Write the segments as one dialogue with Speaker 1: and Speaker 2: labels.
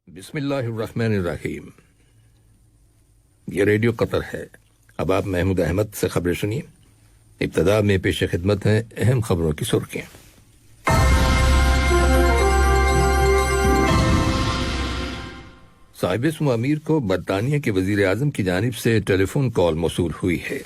Speaker 1: بسم اللہ الرحمن الرحیم۔ یہ ریڈیو قطر ہے۔ اب آپ محمود احمد سے خبریں سنیے۔ ابتدا میں پیش خدمت ہیں اہم خبروں کی سرخیاں۔ صاحب اسم امیر کو برطانیہ کے وزیر اعظم کی جانب سے ٹیلی فون کال موصول ہوئی ہے۔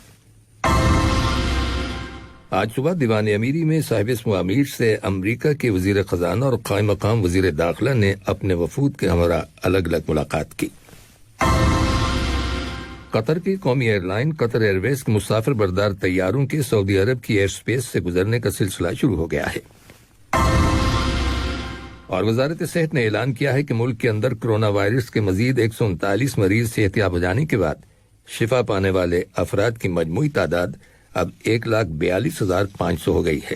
Speaker 1: آج صبح دیوان امیری میں صاحب اسم امیر سے امریکہ کے وزیر خزانہ اور قائم مقام وزیر داخلہ نے اپنے وفود کے ہمراہ الگ الگ ملاقات کی۔ قطر کی قومی ایئر لائن قطر ایئر ویز کے مسافر بردار طیاروں کے سعودی عرب کی ایئر سپیس سے گزرنے کا سلسلہ شروع ہو گیا ہے، اور وزارت صحت نے اعلان کیا ہے کہ ملک کے اندر کرونا وائرس کے مزید 139 مریض صحتیاب ہو جانے کے بعد شفا پانے والے افراد کی مجموعی تعداد اب 1,42,500 ہو گئی ہے۔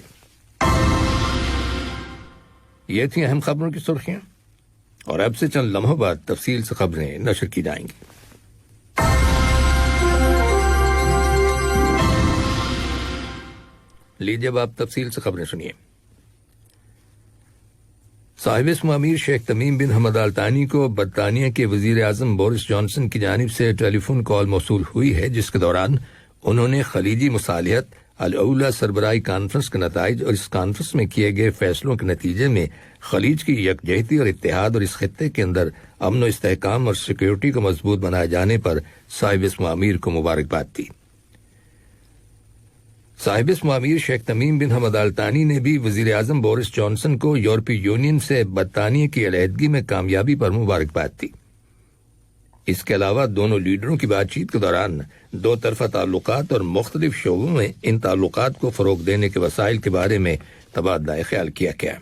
Speaker 1: یہ تھیں اہم خبروں کی سرخیاں، اور اب سے چند لمحوں بعد تفصیل سے خبریں نشر کی جائیں گی۔ لیجیے اب آپ تفصیل سے خبریں سنیے۔ صاحب اسم امیر شیخ تمیم بن حمد آل ثانی کو برطانیہ کے وزیر اعظم بورس جانسن کی جانب سے ٹیلی فون کال موصول ہوئی ہے، جس کے دوران انہوں نے خلیجی مصالحت الاولیٰ سربراہی کانفرنس کے نتائج اور اس کانفرنس میں کیے گئے فیصلوں کے نتیجے میں خلیج کی یکجہتی اور اتحاد اور اس خطے کے اندر امن و استحکام اور سیکیورٹی کو مضبوط بنائے جانے پر صاحب اسم امیر کو مبارکباد دی۔ صاحب اسم امیر شیخ تمیم بن حمد آل ثانی نے بھی وزیر اعظم بورس جانسن کو یورپی یونین سے برطانیہ کی علیحدگی میں کامیابی پر مبارکباد دی۔ اس کے علاوہ دونوں لیڈروں کی بات چیت کے دوران دو طرفہ تعلقات اور مختلف شعبوں میں ان تعلقات کو فروغ دینے کے وسائل کے بارے میں تبادلہ خیال کیا گیا۔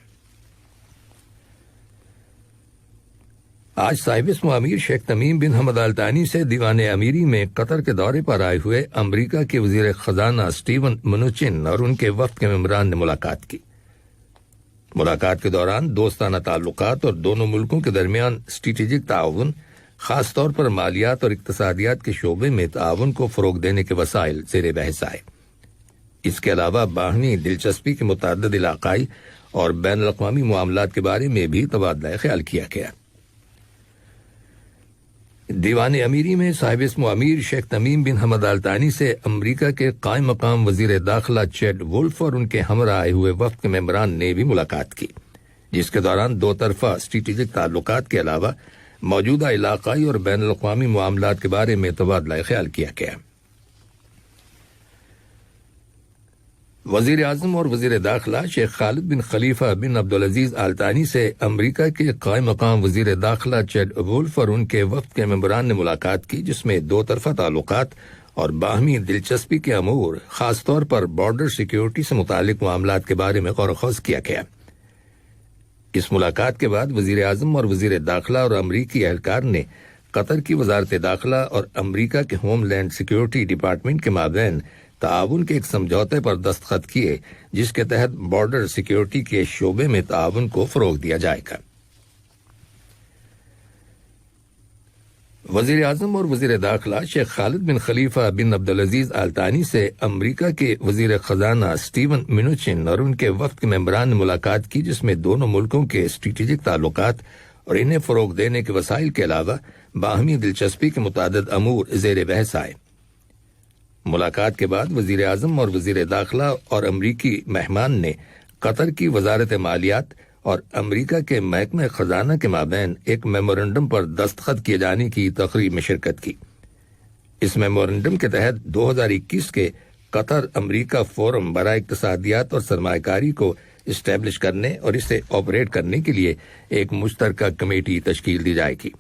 Speaker 1: آج صاحب اسم امیر شیخ تمیم بن حمد آل ثانی سے دیوان امیری میں قطر کے دورے پر آئے ہوئے امریکہ کے وزیر خزانہ اسٹیون منوچن اور ان کے وفد کے ممبران نے ملاقات کی۔ ملاقات کے دوران دوستانہ تعلقات اور دونوں ملکوں کے درمیان اسٹریٹجک تعاون، خاص طور پر مالیات اور اقتصادیات کے شعبے میں تعاون کو فروغ دینے کے وسائل زیر بحث آئے۔ اس کے علاوہ باہمی دلچسپی کے متعدد علاقائی اور بین الاقوامی معاملات کے بارے میں بھی تبادلہ خیال کیا گیا۔ دیوان امیری میں صاحب اسم امیر شیخ تمیم بن حمد آل ثانی سے امریکہ کے قائم مقام وزیر داخلہ چیڈ وولف اور ان کے ہمراہ آئے ہوئے وفد کے ممبران نے بھی ملاقات کی، جس کے دوران دو طرفہ اسٹریٹجک تعلقات کے علاوہ موجودہ علاقائی اور بین الاقوامی معاملات کے بارے میں تبادلہ خیال کیا گیا۔ وزیر اعظم اور وزیر داخلہ شیخ خالد بن خلیفہ بن عبدالعزیز آل ثانی سے امریکہ کے قائم مقام وزیر داخلہ چیڈ وولف اور ان کے وفد کے ممبران نے ملاقات کی، جس میں دو طرفہ تعلقات اور باہمی دلچسپی کے امور، خاص طور پر بارڈر سیکیورٹی سے متعلق معاملات کے بارے میں غور و خوض کیا گیا۔ اس ملاقات کے بعد وزیر اعظم اور وزیر داخلہ اور امریکی اہلکار نے قطر کی وزارت داخلہ اور امریکہ کے ہوم لینڈ سیکیورٹی ڈپارٹمنٹ کے مابین تعاون کے ایک سمجھوتے پر دستخط کیے، جس کے تحت بارڈر سیکیورٹی کے شعبے میں تعاون کو فروغ دیا جائے گا۔ وزیر اعظم اور وزیر داخلہ شیخ خالد بن خلیفہ بن عبدالعزیز آل ثانی سے امریکہ کے وزیر خزانہ اسٹیون منوچن اور ان کے وفد کے ممبران نے ملاقات کی، جس میں دونوں ملکوں کے اسٹریٹجک تعلقات اور انہیں فروغ دینے کے وسائل کے علاوہ باہمی دلچسپی کے متعدد امور زیر بحث آئے۔ ملاقات کے بعد وزیر اعظم اور وزیر داخلہ اور امریکی مہمان نے قطر کی وزارت مالیات اور امریکہ کے محکمہ خزانہ کے مابین ایک میمورنڈم پر دستخط کیے جانے کی تقریب میں شرکت کی۔ اس میمورنڈم کے تحت 2021 کے قطر امریکہ فورم برائے اقتصادیات اور سرمایہ کاری کو اسٹیبلش کرنے اور اسے آپریٹ کرنے کے لیے ایک مشترکہ کمیٹی تشکیل دی جائے گی۔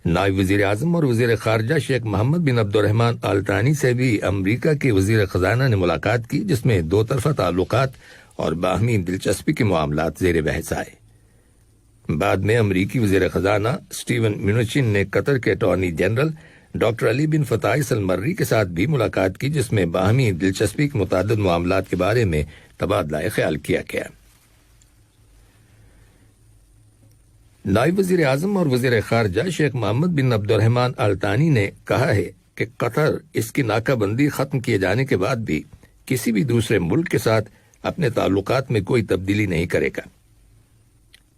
Speaker 1: نائب وزیر اعظم اور وزیر خارجہ شیخ محمد بن عبد الرحمن آل ثانی سے بھی امریکہ کے وزیر خزانہ نے ملاقات کی، جس میں دو طرفہ تعلقات اور باہمی دلچسپی کے معاملات زیر بحث آئے۔ بعد میں امریکی وزیر خزانہ اسٹیون منوچن نے قطر کے اٹارنی جنرل ڈاکٹر علی بن فتائس المری کے ساتھ بھی ملاقات کی، جس میں باہمی دلچسپی کے متعدد معاملات کے بارے میں تبادلہ خیال کیا گیا۔ نائب وزیر اعظم اور وزیر خارجہ شیخ محمد بن عبد الرحمن آل ثانی نے کہا ہے کہ قطر اس کی ناکہ بندی ختم کیے جانے کے بعد بھی کسی بھی دوسرے ملک کے ساتھ اپنے تعلقات میں کوئی تبدیلی نہیں کرے گا۔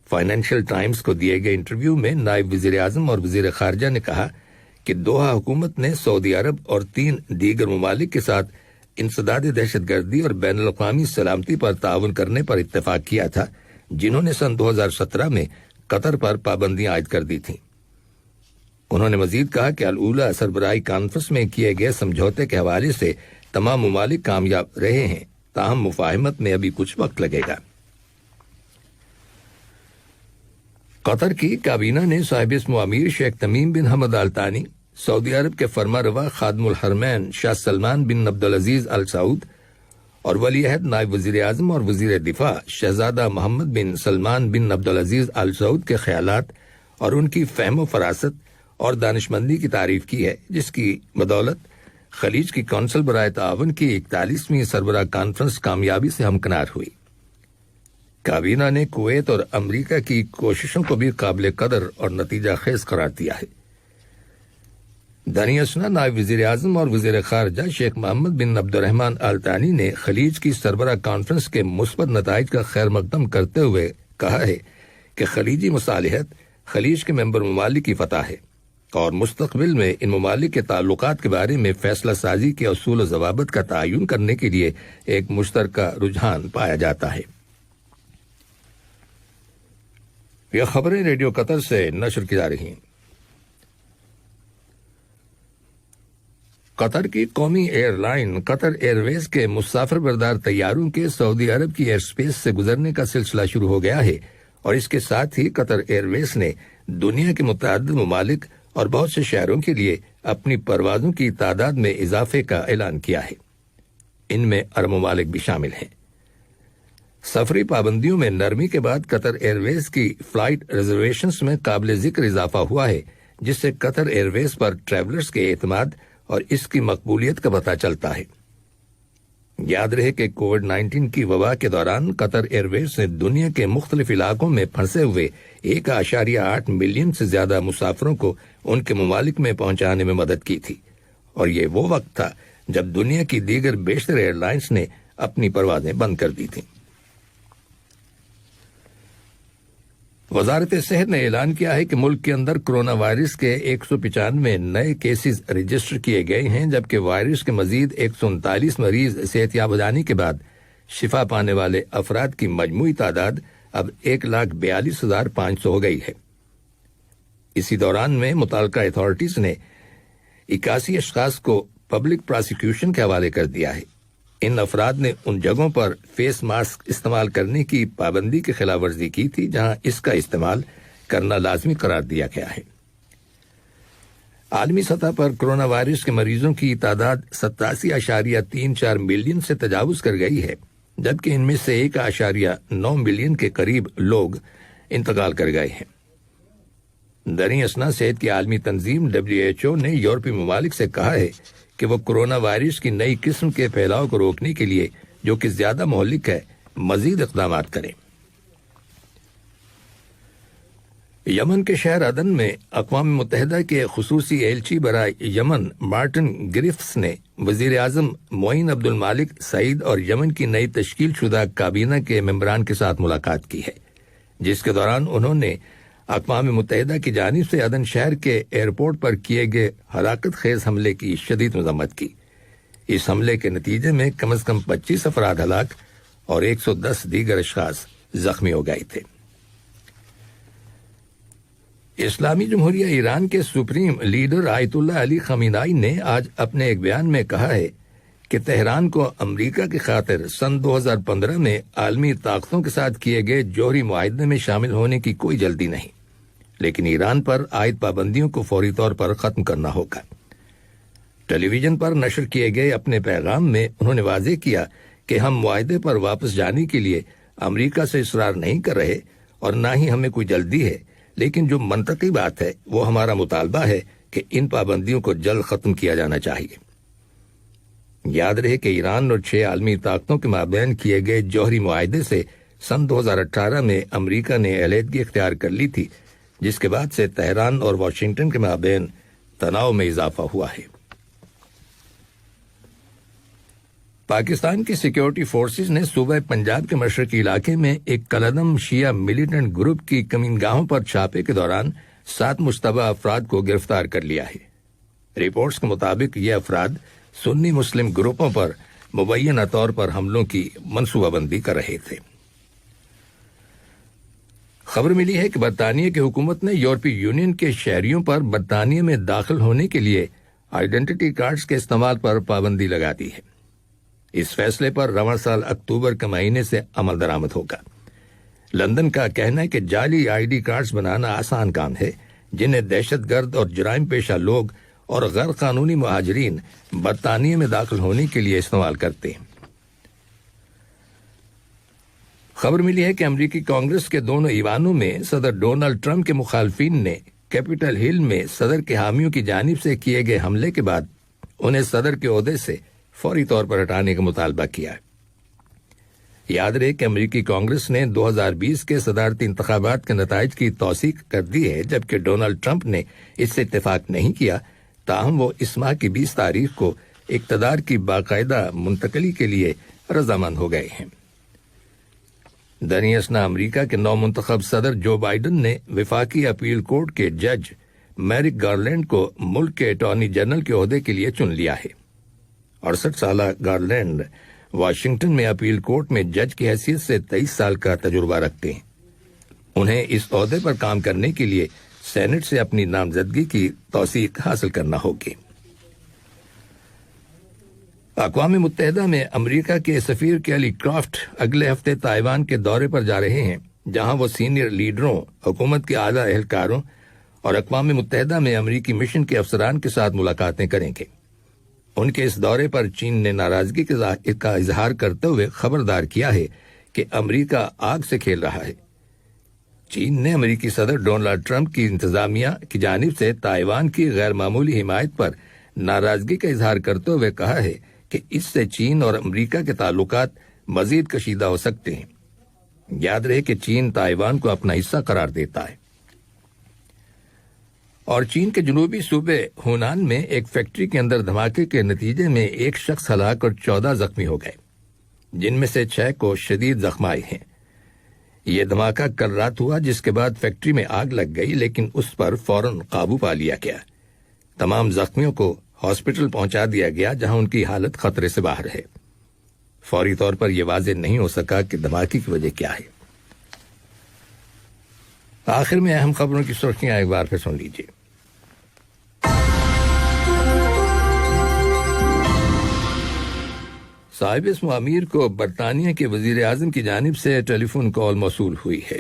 Speaker 1: فائنینشیل ٹائمز کو دیے گئے انٹرویو میں نائب وزیر اعظم اور وزیر خارجہ نے کہا کہ دوحہ حکومت نے سعودی عرب اور 3 دیگر ممالک کے ساتھ انسداد دہشت گردی اور بین الاقوامی سلامتی پر تعاون کرنے پر اتفاق کیا تھا، جنہوں نے سن 2017 میں قطر پر پابندیاں عائد کر دی تھیں۔ انہوں نے مزید کہا کہ الاولی سربراہی کانفرنس میں کیے گئے سمجھوتے کے حوالے سے تمام ممالک کامیاب رہے ہیں، تاہم مفاہمت میں ابھی کچھ وقت لگے گا۔ قطر کی کابینہ نے صاحب اسم امیر شیخ تمیم بن حمد آل ثانی، سعودی عرب کے فرما روا خادم الحرمین شاہ سلمان بن عبدالعزیز آل سعود اور ولی عہد نائب وزیر اعظم اور وزیر دفاع شہزادہ محمد بن سلمان بن عبدالعزیز آل سعود کے خیالات اور ان کی فہم و فراست اور دانشمندی کی تعریف کی ہے، جس کی بدولت خلیج کی کونسل برائے تعاون کی 41ویں سربراہ کانفرنس کامیابی سے ہمکنار ہوئی۔ کابینہ نے کویت اور امریکہ کی کوششوں کو بھی قابل قدر اور نتیجہ خیز قرار دیا ہے۔ دانی اسنا نائب وزیر اعظم اور وزیر خارجہ شیخ محمد بن عبد الرحمن آل ثانی نے خلیج کی سربراہ کانفرنس کے مثبت نتائج کا خیر مقدم کرتے ہوئے کہا ہے کہ خلیجی مصالحت خلیج کے ممبر ممالک کی فتح ہے اور مستقبل میں ان ممالک کے تعلقات کے بارے میں فیصلہ سازی کے اصول و ضوابط کا تعین کرنے کے لیے ایک مشترکہ رجحان پایا جاتا ہے۔ یہ خبریں ریڈیو قطر سے نشر کی جا رہی ہیں۔ قطر کی قومی ایئر لائن قطر ایئر ویز کے مسافر بردار طیاروں کے سعودی عرب کی ایئر سپیس سے گزرنے کا سلسلہ شروع ہو گیا ہے، اور اس کے ساتھ ہی قطر ایئر ویز نے دنیا کے متعدد ممالک اور بہت سے شہروں کے لیے اپنی پروازوں کی تعداد میں اضافے کا اعلان کیا ہے۔ ان میں عرب ممالک بھی شامل ہیں۔ سفری پابندیوں میں نرمی کے بعد قطر ایئر ویز کی فلائٹ ریزرویشنز میں قابل ذکر اضافہ ہوا ہے، جس سے قطر ایئر ویز پر ٹریولرز کے اعتماد اور اس کی مقبولیت کا پتہ چلتا ہے۔ یاد رہے کہ کووڈ-19 کی وبا کے دوران قطر ایئر ویز نے دنیا کے مختلف علاقوں میں پھنسے ہوئے 1.8 ملین سے زیادہ مسافروں کو ان کے ممالک میں پہنچانے میں مدد کی تھی، اور یہ وہ وقت تھا جب دنیا کی دیگر بیشتر ایئر لائنز نے اپنی پروازیں بند کر دی تھیں۔ وزارت صحت نے اعلان کیا ہے کہ ملک کے اندر کرونا وائرس کے 195 نئے کیسز رجسٹر کیے گئے ہیں، جبکہ وائرس کے مزید 139 مریض صحت یاب ہو جانے کے بعد شفا پانے والے افراد کی مجموعی تعداد اب 1,42,500 ہو گئی ہے۔ اسی دوران میں متعلقہ اتھارٹیز نے 81 اشخاص کو پبلک پراسیکیوشن کے حوالے کر دیا ہے۔ ان افراد نے ان جگہوں پر فیس ماسک استعمال کرنے کی پابندی کی خلاف ورزی کی تھی جہاں اس کا استعمال کرنا لازمی قرار دیا گیا ہے۔ عالمی سطح پر کرونا وائرس کے مریضوں کی تعداد 87.34 ملین سے تجاوز کر گئی ہے، جبکہ ان میں سے 1.9 ملین کے قریب لوگ انتقال کر گئے ہیں۔ دریں اثنا صحت کی عالمی تنظیم WHO نے یورپی ممالک سے کہا ہے کہ وہ کرونا وائرس کی نئی قسم کے پھیلاؤ کو روکنے کے لیے، جو کہ زیادہ مہلک ہے، مزید اقدامات کریں۔ یمن کے شہر عدن میں اقوام متحدہ کے خصوصی ایلچی برائے یمن مارٹن گریفس نے وزیر اعظم معین عبد المالک سعید اور یمن کی نئی تشکیل شدہ کابینہ کے ممبران کے ساتھ ملاقات کی ہے، جس کے دوران انہوں نے اقوام متحدہ کی جانب سے عدن شہر کے ایئرپورٹ پر کیے گئے ہلاکت خیز حملے کی شدید مذمت کی۔ اس حملے کے نتیجے میں کم از کم 25 افراد ہلاک اور 110 دیگر اشخاص زخمی ہو گئے تھے۔ اسلامی جمہوریہ ایران کے سپریم لیڈر آیت اللہ علی خامنہئی نے آج اپنے ایک بیان میں کہا ہے کہ تہران کو امریکہ کی خاطر سن 2015 میں عالمی طاقتوں کے ساتھ کیے گئے جوہری معاہدے میں شامل ہونے کی کوئی جلدی نہیں، لیکن ایران پر عائد پابندیوں کو فوری طور پر ختم کرنا ہوگا۔ ٹیلی ویژن پر نشر کیے گئے اپنے پیغام میں انہوں نے واضح کیا کہ ہم معاہدے پر واپس جانے کے لیے امریکہ سے اصرار نہیں کر رہے اور نہ ہی ہمیں کوئی جلدی ہے، لیکن جو منطقی بات ہے وہ ہمارا مطالبہ ہے کہ ان پابندیوں کو جلد ختم کیا جانا چاہیے۔ یاد رہے کہ ایران اور 6 عالمی طاقتوں کے مابین کیے گئے جوہری معاہدے سے سن 2018 میں امریکہ نے علیحدگی اختیار کر لی تھی، جس کے بعد سے تہران اور واشنگٹن کے مابین تناؤ میں اضافہ ہوا ہے۔ پاکستان کی سیکیورٹی فورسز نے صوبہ پنجاب کے مشرقی علاقے میں ایک کلعدم شیعہ ملیٹنٹ گروپ کی کمینگاہوں پر چھاپے کے دوران 7 مشتبہ افراد کو گرفتار کر لیا ہے۔ رپورٹس کے مطابق یہ افراد سنی مسلم گروپوں پر مبینہ طور پر حملوں کی منصوبہ بندی کر رہے تھے۔ خبر ملی ہے کہ برطانیہ کی حکومت نے یورپی یونین کے شہریوں پر برطانیہ میں داخل ہونے کے لیے آئیڈینٹی کارڈز کے استعمال پر پابندی لگا دی ہے۔ اس فیصلے پر رواں سال اکتوبر کے مہینے سے عمل درآمد ہوگا۔ لندن کا کہنا ہے کہ جعلی آئی ڈی کارڈز بنانا آسان کام ہے، جنہیں دہشت گرد اور جرائم پیشہ لوگ اور غیر قانونی مہاجرین برطانیہ میں داخل ہونے کے لیے استعمال کرتے ہیں۔ خبر ملی ہے کہ امریکی کانگریس کے دونوں ایوانوں میں صدر ڈونلڈ ٹرمپ کے مخالفین نے کیپٹل ہل میں صدر کے حامیوں کی جانب سے کیے گئے حملے کے بعد انہیں صدر کے عہدے سے فوری طور پر ہٹانے کا مطالبہ کیا ہے۔ یاد رہے کہ امریکی کانگریس نے 2020 کے صدارتی انتخابات کے نتائج کی توثیق کر دی ہے، جبکہ ڈونلڈ ٹرمپ نے اس سے اتفاق نہیں کیا، تاہم وہ اس ماہ کی 20 تاریخ کو اقتدار کی باقاعدہ منتقلی کے لیے رضامند ہو گئے ہیں۔ درمیان امریکہ کے نو منتخب صدر جو بائیڈن نے وفاقی اپیل کورٹ کے جج میرک گارلینڈ کو ملک کے اٹارنی جنرل کے عہدے کے لیے چن لیا ہے۔ 68 سالہ گارلینڈ واشنگٹن میں اپیل کورٹ میں جج کی حیثیت سے 23 سال کا تجربہ رکھتے ہیں۔ انہیں اس عہدے پر کام کرنے کے لیے سینٹ سے اپنی نامزدگی کی توثیق حاصل کرنا ہوگی۔ اقوام متحدہ میں امریکہ کے سفیر کیلی کرافٹ اگلے ہفتے تائیوان کے دورے پر جا رہے ہیں، جہاں وہ سینئر لیڈروں، حکومت کے اعلیٰ اہلکاروں اور اقوام متحدہ میں امریکی مشن کے افسران کے ساتھ ملاقاتیں کریں گے۔ ان کے اس دورے پر چین نے ناراضگی کا اظہار کرتے ہوئے خبردار کیا ہے کہ امریکہ آگ سے کھیل رہا ہے۔ چین نے امریکی صدر ڈونلڈ ٹرمپ کی انتظامیہ کی جانب سے تائیوان کی غیر معمولی حمایت پر ناراضگی کا اظہار کرتے ہوئے کہا ہے کہ اس سے چین اور امریکہ کے تعلقات مزید کشیدہ ہو سکتے ہیں۔ یاد رہے کہ چین تائیوان کو اپنا حصہ قرار دیتا ہے۔ اور چین کے جنوبی صوبے ہونان میں ایک فیکٹری کے اندر دھماکے کے نتیجے میں ایک شخص ہلاک اور 14 زخمی ہو گئے، جن میں سے 6 کو شدید زخم آئے ہیں۔ یہ دھماکہ کل رات ہوا، جس کے بعد فیکٹری میں آگ لگ گئی، لیکن اس پر فوراً قابو پا لیا گیا۔ تمام زخمیوں کو ہاسپٹل پہنچا دیا گیا، جہاں ان کی حالت خطرے سے باہر ہے۔ فوری طور پر یہ واضح نہیں ہو سکا کہ دھماکے کی وجہ کیا ہے۔ آخر میں اہم خبروں کی سرخیاں ایک بار پھر سن لیجیے۔ صاحب اسم امیر کو برطانیہ کے وزیر اعظم کی جانب سے ٹیلی فون کال موصول ہوئی ہے۔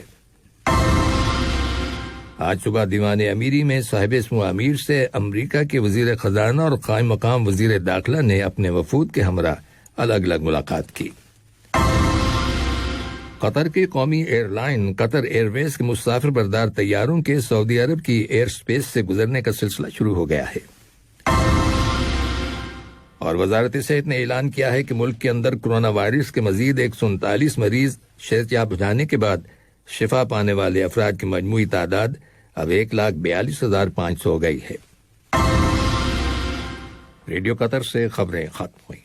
Speaker 1: آج صبح دیوان امیری میں صاحب اسم امیر سے امریکہ کے وزیر خزانہ اور قائم مقام وزیر داخلہ نے اپنے وفود کے ہمراہ الگ الگ ملاقات کی۔ قطر کی قومی ایئر لائن قطر ایئر ویز کے مسافر بردار طیاروں کے سعودی عرب کی ایئر سپیس سے گزرنے کا سلسلہ شروع ہو گیا ہے۔ اور وزارت صحت نے اعلان کیا ہے کہ ملک کے اندر کرونا وائرس کے مزید 139 مریض صحت یاب ہو جانے کے بعد شفا پانے والے افراد کی مجموعی تعداد اب 1,42,500 ہو گئی ہے۔ ریڈیو قطر سے خبریں ختم ہوئی۔